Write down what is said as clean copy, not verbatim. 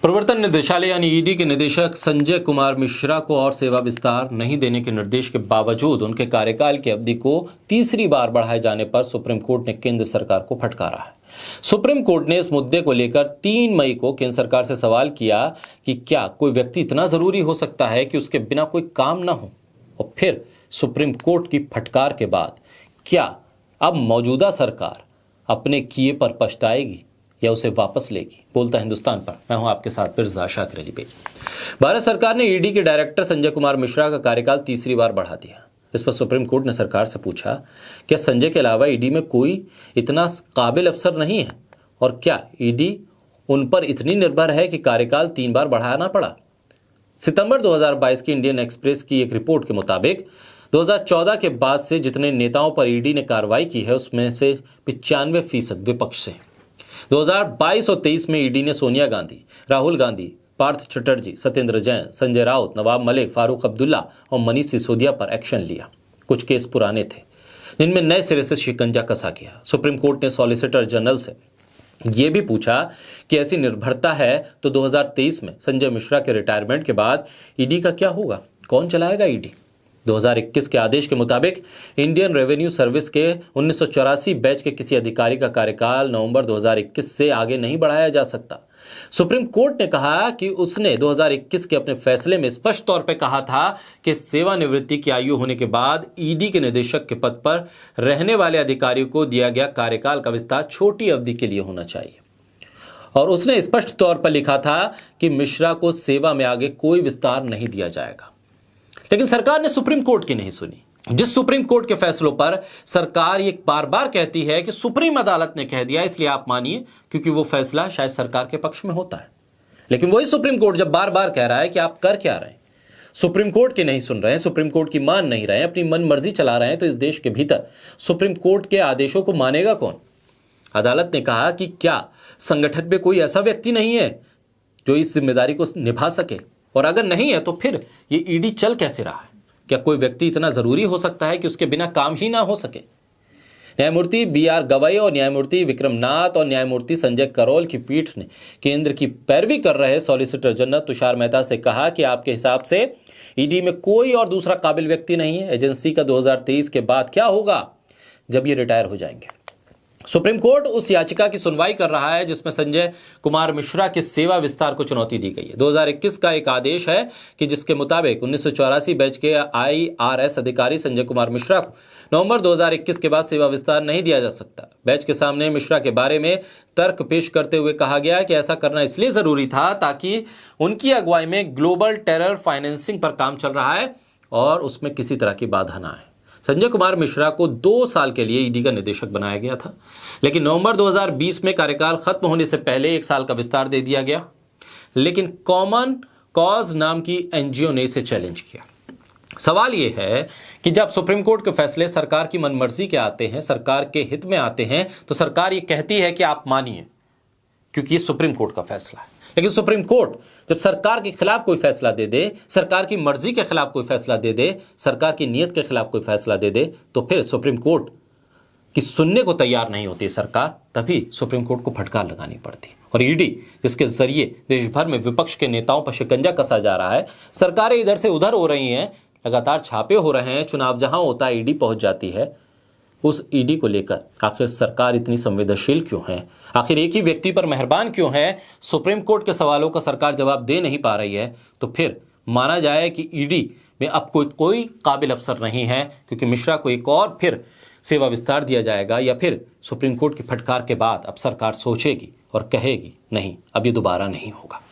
प्रवर्तन निदेशालय यानी ईडी के निदेशक संजय कुमार मिश्रा को और सेवा विस्तार नहीं देने के निर्देश के बावजूद उनके कार्यकाल की अवधि को तीसरी बार बढ़ाए जाने पर सुप्रीम कोर्ट ने केंद्र सरकार को फटकारा है। सुप्रीम कोर्ट ने इस मुद्दे को लेकर 3 मई को केंद्र सरकार से सवाल किया कि क्या कोई व्यक्ति इतना जरूरी हो सकता है कि उसके बिना कोई काम ना हो। और फिर सुप्रीम कोर्ट की फटकार के बाद क्या अब मौजूदा सरकार अपने किए पर पछताएगी या उसे वापस लेगी। बोलता हिंदुस्तान पर मैं हूं आपके साथ फिर शाकिर अली बेग। भारत सरकार ने ईडी के डायरेक्टर संजय कुमार मिश्रा का कार्यकाल तीसरी बार बढ़ा दिया। इस पर सुप्रीम कोर्ट ने सरकार से पूछा, क्या संजय के अलावा ईडी में कोई इतना काबिल अफसर नहीं है और क्या ईडी उन पर इतनी निर्भर है कि कार्यकाल 3 बार बढ़ाना पड़ा। सितंबर 2022 की इंडियन एक्सप्रेस की एक रिपोर्ट के मुताबिक 2014 के बाद से जितने नेताओं पर ईडी ने कार्रवाई की है उसमें से 95% विपक्ष से। 2022 और 23 में ईडी ने सोनिया गांधी, राहुल गांधी, पार्थ चटर्जी, सत्येंद्र जैन, संजय राउत, नवाब मलिक, फारूक अब्दुल्ला और मनीष सिसोदिया पर एक्शन लिया। कुछ केस पुराने थे जिनमें नए सिरे से शिकंजा कसा गया। सुप्रीम कोर्ट ने सॉलिसिटर जनरल से यह भी पूछा कि ऐसी निर्भरता है तो 2023 में संजय मिश्रा के रिटायरमेंट के बाद ईडी का क्या होगा, कौन चलाएगा ईडी। 2021 के आदेश के मुताबिक इंडियन रेवेन्यू सर्विस के 1984 बैच के किसी अधिकारी का कार्यकाल नवंबर 2021 से आगे नहीं बढ़ाया जा सकता। सुप्रीम कोर्ट ने कहा कि उसने 2021 के अपने फैसले में स्पष्ट तौर पर कहा था कि सेवानिवृत्ति की आयु होने के बाद ईडी के निदेशक के पद पर रहने वाले अधिकारियों को दिया गया कार्यकाल का विस्तार छोटी अवधि के लिए होना चाहिए। और उसने स्पष्ट तौर पर लिखा था कि मिश्रा को सेवा में आगे कोई विस्तार नहीं दिया जाएगा। लेकिन सरकार ने सुप्रीम कोर्ट की नहीं सुनी। जिस सुप्रीम कोर्ट के फैसलों पर सरकार ये बार बार कहती है कि सुप्रीम अदालत ने कह दिया इसलिए आप मानिए, क्योंकि वो फैसला शायद सरकार के पक्ष में होता है। लेकिन वही सुप्रीम कोर्ट जब बार बार कह रहा है कि आप कर क्या रहे हैं, सुप्रीम कोर्ट की नहीं सुन रहे हैं, सुप्रीम कोर्ट की मान नहीं रहे हैं, अपनी मन मर्जी चला रहे हैं, तो इस देश के भीतर सुप्रीम कोर्ट के आदेशों को मानेगा कौन। अदालत ने कहा कि क्या संगठन में कोई ऐसा व्यक्ति नहीं है जो इस जिम्मेदारी को निभा सके, और अगर नहीं है तो फिर ये ईडी चल कैसे रहा है। क्या कोई व्यक्ति इतना जरूरी हो सकता है कि उसके बिना काम ही ना हो सके। न्यायमूर्ति BR गवई और न्यायमूर्ति विक्रम नाथ और न्यायमूर्ति संजय करोल की पीठ ने केंद्र की पैरवी कर रहे सॉलिसिटर जनरल तुषार मेहता से कहा कि आपके हिसाब से ईडी में कोई और दूसरा काबिल व्यक्ति नहीं है। एजेंसी का 2023 के बाद क्या होगा जब ये रिटायर हो जाएंगे। सुप्रीम कोर्ट उस याचिका की सुनवाई कर रहा है जिसमें संजय कुमार मिश्रा के सेवा विस्तार को चुनौती दी गई है। 2021 का एक आदेश है कि जिसके मुताबिक 1984 बैच के IRS अधिकारी संजय कुमार मिश्रा को नवंबर 2021 के बाद सेवा विस्तार नहीं दिया जा सकता। बैच के सामने मिश्रा के बारे में तर्क पेश करते हुए कहा गया कि ऐसा करना इसलिए जरूरी था ताकि उनकी अगुवाई में ग्लोबल टेरर फाइनेंसिंग पर काम चल रहा है और उसमें किसी तरह की बाधा ना आए। संजय कुमार मिश्रा को 2 साल के लिए ईडी का निदेशक बनाया गया था, लेकिन नवंबर 2020 में कार्यकाल खत्म होने से पहले 1 साल का विस्तार दे दिया गया। लेकिन कॉमन कॉज नाम की एनजीओ ने इसे चैलेंज किया। सवाल यह है कि जब सुप्रीम कोर्ट के फैसले सरकार की मनमर्जी के आते हैं, सरकार के हित में आते हैं, तो सरकार ये कहती है कि आप मानिए क्योंकि ये सुप्रीम कोर्ट का फैसला है। लेकिन सुप्रीम कोर्ट जब सरकार के खिलाफ कोई फैसला दे दे, सरकार की मर्जी के खिलाफ कोई फैसला दे दे, सरकार की नीयत के खिलाफ कोई फैसला दे दे, तो फिर सुप्रीम कोर्ट की सुनने को तैयार नहीं होती सरकार, तभी सुप्रीम कोर्ट को फटकार लगानी पड़ती। और ईडी जिसके जरिए देश भर में विपक्ष के नेताओं पर शिकंजा कसा जा रहा है, सरकारें इधर से उधर हो रही हैं, लगातार छापे हो रहे हैं, चुनाव जहां होता है ईडी पहुंच जाती है। उस ईडी को लेकर आखिर सरकार इतनी संवेदनशील क्यों है, आखिर एक ही व्यक्ति पर मेहरबान क्यों है। सुप्रीम कोर्ट के सवालों का सरकार जवाब दे नहीं पा रही है, तो फिर माना जाए कि ईडी में अब कोई काबिल अफसर नहीं है, क्योंकि मिश्रा को एक और फिर सेवा विस्तार दिया जाएगा, या फिर सुप्रीम कोर्ट की फटकार के बाद अब सरकार सोचेगी और कहेगी नहीं, अब ये दोबारा नहीं होगा।